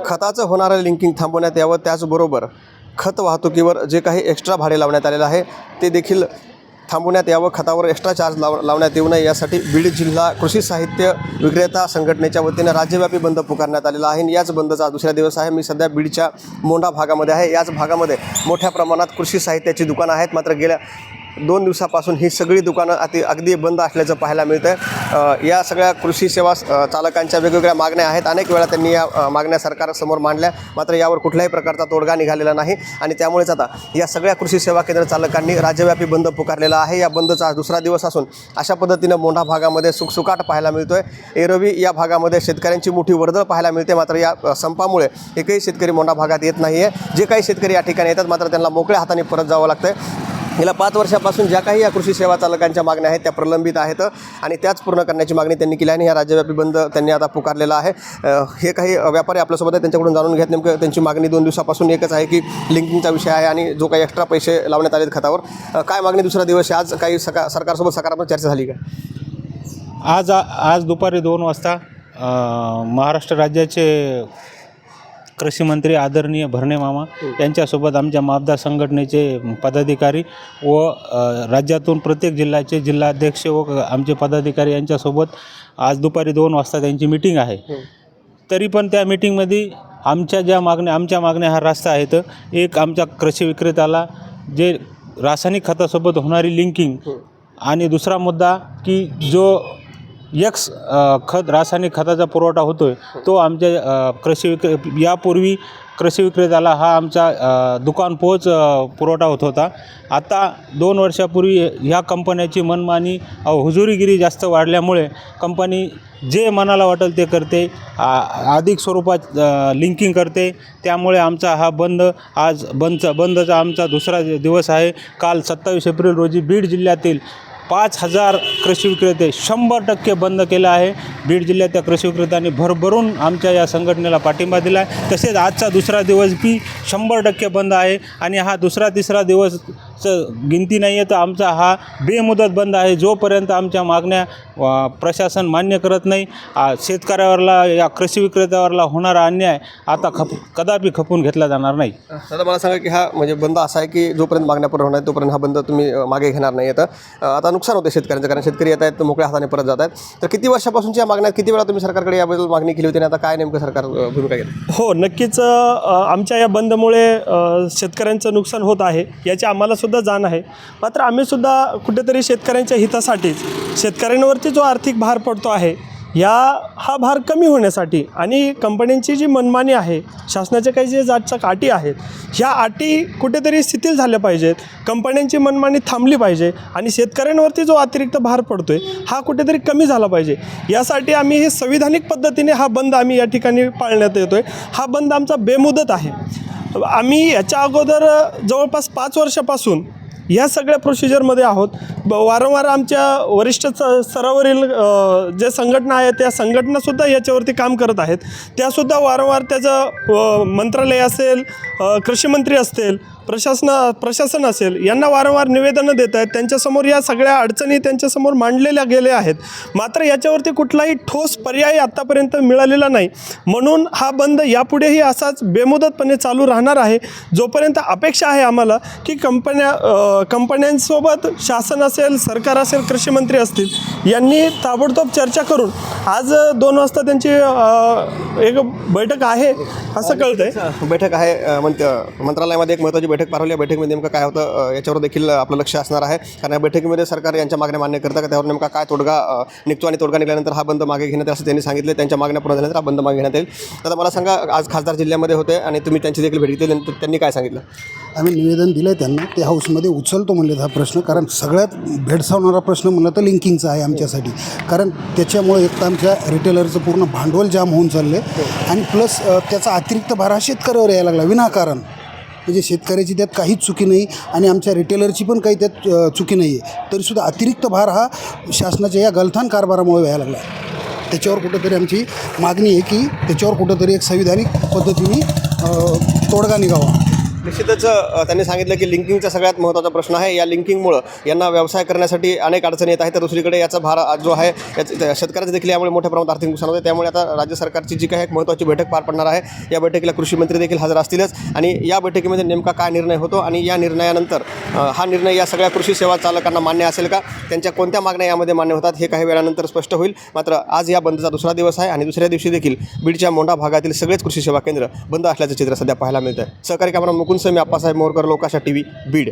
खताचं होणारं लिंकिंग थांबवण्यात यावं, त्याचबरोबर खत वाहतुकीवर जे काही एक्स्ट्रा भाडे लावण्यात आलेलं आहे ते देखील थांबवण्यात यावं, खतावर एक्स्ट्रा चार्ज लावण्यात येऊ नये यासाठी बीड जिल्हा कृषी साहित्य विक्रेता संघटनेच्या वतीने राज्यव्यापी बंद पुकारण्यात आलेला आहे. याच बंदचा दुसरा दिवस आहे. मी सध्या बीडच्या मोंढा भागामध्ये आहे. याच भागामध्ये मोठ्या प्रमाणात कृषी साहित्याची दुकानं आहेत, मात्र गेल्या 2 दिवसापासून ही सगळी दुकानं अगदी बंद असल्याचं पाहायला मिळतं आहे. या सगळ्या कृषी सेवा चालकांच्या वेगवेगळ्या मागण्या आहेत. अनेक वेळा त्यांनी या मागण्या सरकारसमोर मांडल्या, मात्र यावर कुठल्याही प्रकारचा तोडगा निघालेला नाही आणि त्यामुळेच आता या सगळ्या कृषी सेवा केंद्र चालकांनी राज्यव्यापी बंद पुकारलेला आहे. या बंदचा दुसरा दिवस असून अशा पद्धतीनं मोंढा भागामध्ये सुखसुकाट पाहायला मिळतोय. एरवी या भागामध्ये शेतकऱ्यांची मोठी वर्दळ पाहायला मिळते, मात्र या संपामुळे एकही शेतकरी मोंढा भागात येत नाही आहे. जे काही शेतकरी या ठिकाणी येतात मात्र त्यांना मोकळ्या हाताने परत जावं लागतं आहे. गेल्या 5 वर्षापासून ज्या काही या कृषी सेवा चालकांच्या मागण्या आहेत त्या प्रलंबित आहेत आणि त्याच पूर्ण करण्याची मागणी त्यांनी केली आणि या राज्यव्यापी बंद त्यांनी आता पुकारलेला आहे. हे काही व्यापारी आपल्यासोबत आहे, त्यांच्याकडून जाणून घेत नेमकं त्यांची मागणी 2 दिवसापासून एकच आहे की लिंकिंगचा विषय आहे आणि जो काही एक्स्ट्रा पैसे लावण्यात आलेत खतावर. काय मागणी दुसरा दिवस आहे, आज काही सरकारसोबत सकारात्मक चर्चा झाली का? आज दुपारी 2 वाजता महाराष्ट्र राज्याचे कृषी मंत्री आदरणीय भरणे मामा यांच्यासोबत आमच्या मापदा संघटनेचे पदाधिकारी व राज्यातून प्रत्येक जिल्ह्याचे जिल्हाध्यक्ष व आमचे पदाधिकारी यांच्यासोबत आज दुपारी 2 वाजता त्यांची मीटिंग आहे. तरी पण त्या मीटिंगमध्ये आमच्या मागण्या हा रास्ता आहेत. एक, आमच्या कृषी विक्रेत्याला जे रासायनिक खतासोबत होणारी लिंकिंग आणि दुसरा मुद्दा की जो रासायनिक खताचा पुरवठा होतो आहे तो आमच्या यापूर्वी कृषी विक्रेत्याला हा आमचा दुकान पोच पुरवठा होत होता. आता 2 वर्षापूर्वी ह्या कंपन्याची मनमानी हुजुरीगिरी जास्त वाढल्यामुळे कंपनी जे मनाला वाटेल ते करते, अधिक स्वरूपात लिंकिंग करते. त्यामुळे आमचा हा बंदचा आमचा दुसरा दिवस आहे. काल 27 एप्रिल रोजी बीड जिल्ह्यातील 5000 कृषी विक्रेते 100% बंद केलं आहे. बीड जिल्ह्याच्या कृषी विक्रेत्यांनी भरभरून आमच्या या संघटनेला पाठिंबा दिला आहे. तसेच आजचा दुसरा दिवस बी 100% बंद आहे आणि हा दुसरा तिसरा दिवस गिनती नाही आहे, तर आमचा हा बेमुदत बंद आहे. जोपर्यंत आमच्या मागण्या प्रशासन मान्य करत नाही, शेतकऱ्यावरला या कृषी विक्रेत्यावरला होणारा अन्याय आता कदापि खपून घेतला जाणार नाही. दादा, मला सांगा की हा म्हणजे बंद असा आहे की जोपर्यंत मागण्या पूर्ण होणार तोपर्यंत हा बंद तुम्ही मागे घेणार नाही. आता नुकसान होते शेतकऱ्यांचं, कारण शेतकरी येत आहेत मोकळ्या हाताने परत जात आहेत. तर किती वर्षापासूनच्या मागण्या, किती वेळा तुम्ही सरकारकडे याबद्दल मागणी केली होती आणि आता काय नेमकं सरकार भूमिका घेते? हो, नक्कीच आमच्या या बंदमुळे शेतकऱ्यांचं नुकसान होत आहे याची आम्हाला सुद्धा जाण आहे. मात्र आम्ही सुद्धा कुठेतरी शेतकऱ्यांच्या हितासाठीच, शेतकऱ्यांवरती जो आर्थिक भार पडतो आहे हा भार कमी होण्यासाठी आणि कंपन्यांची जी मनमानी आहे, शासनाच्या काही जे जातच्या अटी आहेत, ह्या अटी कुठेतरी शिथिल झाल्या पाहिजेत, कंपन्यांची मनमानी थांबली पाहिजे आणि शेतकऱ्यांवरती जो अतिरिक्त भार पडतो आहे हा कुठेतरी कमी झाला पाहिजे. यासाठी आम्ही हे संविधानिक पद्धतीने हा बंद आम्ही या ठिकाणी पाळण्यात येतो आहे. हा बंद आमचा बेमुदत आहे. आम्ही याच्या अगोदर जवळपास 5 वर्षापासून ह्या सगळ्या प्रोसिजरमध्ये आहोत. वारंवार आमच्या वरिष्ठ स्तरावरील जे संघटना आहेत त्या संघटनासुद्धा याच्यावरती काम करत आहेत. त्यासुद्धा वारंवार त्याचं मंत्रालय असेल, कृषी मंत्री असतील, प्रशासन असेल, यांना वारंवार निवेदनं देत आहेत. त्यांच्यासमोर या सगळ्या अडचणी त्यांच्यासमोर मांडलेल्या गेल्या आहेत. मात्र याच्यावरती कुठलाही ठोस पर्याय आत्तापर्यंत मिळालेला नाही. म्हणून हा बंद यापुढेही असाच बेमुदतपणे चालू राहणार आहे. जोपर्यंत अपेक्षा आहे आम्हाला की कंपन्यांसोबत शासन असेल, सरकार असेल, कृषी मंत्री असतील, यांनी ताबडतोब चर्चा करून आज 2 वाजता त्यांची एक बैठक आहे असं कळतं आहे. बैठक आहे मंत्रालयामध्ये एक महत्त्वाची बैठक पार या बैठकीमध्ये नेमकं काय होतं याच्यावर देखील आपलं लक्ष असणार आहे. कारण या बैठकीमध्ये सरकार यांच्या मागण्या मान्य करतं का, त्यावर नेमका काय तोडगा निघतो आणि तोडगा निघाल्यानंतर हा बंद मागे घेण्यात असं त्यांनी सांगितले. त्यांच्या मागण्या पूर्ण झाल्यानंतर हा बंद मागे घेण्यात येईल. आता मला सांगा, आज खासदार जिल्ह्यामध्ये होते आणि तुम्ही त्यांची देखील भेट घेतली, त्यांनी काय सांगितलं? आम्ही निवेदन दिलं आहे त्यांना, ते हाऊसमध्ये उचलतो म्हणले हा प्रश्न. कारण सगळ्यात भेडसावणारा प्रश्न म्हणलं तर लिंकिंगचा आहे आमच्यासाठी. कारण त्याच्यामुळे एक तर आमच्या रिटेलरचं पूर्ण भांडवल जाम होऊन चाललं आहे आणि प्लस त्याचा अतिरिक्त भार हा शेतकऱ्यावर यायला लागला विनाकारण. म्हणजे शेतकऱ्याची त्यात काहीच चुकी नाही आणि आमच्या रिटेलरची पण काही त्यात चुकी नाही आहे, तरीसुद्धा अतिरिक्त भार हा शासनाच्या या गलथान कारभारामुळे व्हायला लागला आहे. त्याच्यावर कुठंतरी आमची मागणी आहे की त्याच्यावर कुठंतरी एक संविधानिक पद्धतीने तोडगा निघावा. निश्चितच त्यांनी सांगितलं की लिंकिंगचा सगळ्यात महत्त्वाचा प्रश्न आहे. या लिंकिंगमुळं यांना व्यवसाय करण्यासाठी अनेक अडचणी येत आहेत. तर दुसरीकडे याचा भार जो आहे शेतकऱ्याचं देखील यामुळे मोठ्या प्रमाणात आर्थिक नुकसान होते. त्यामुळे आता राज्य सरकारची जी काही एक महत्त्वाची बैठक पार पडणार आहे, या बैठकीला कृषी मंत्री देखील हजर असतीलच. आणि या बैठकीमध्ये नेमका काय निर्णय होतो आणि या निर्णयानंतर हा निर्णय या सगळ्या कृषी सेवा चालकांना मान्य असेल का, त्यांच्या कोणत्या मागण्या यामध्ये मान्य होतात, हे काही वेळानंतर स्पष्ट होईल. मात्र आज या बंदचा दुसरा दिवस आहे आणि दुसऱ्या दिवशी देखील बीडच्या मोंढा भागातील सगळेच कृषी सेवा केंद्र बंद असल्याचं चित्र सध्या पाहायला मिळतं आहे. सहकारी कॅमेरा मुकुंद मी आप्पासाहेब मोरकर, लोकाशा TV, बीड.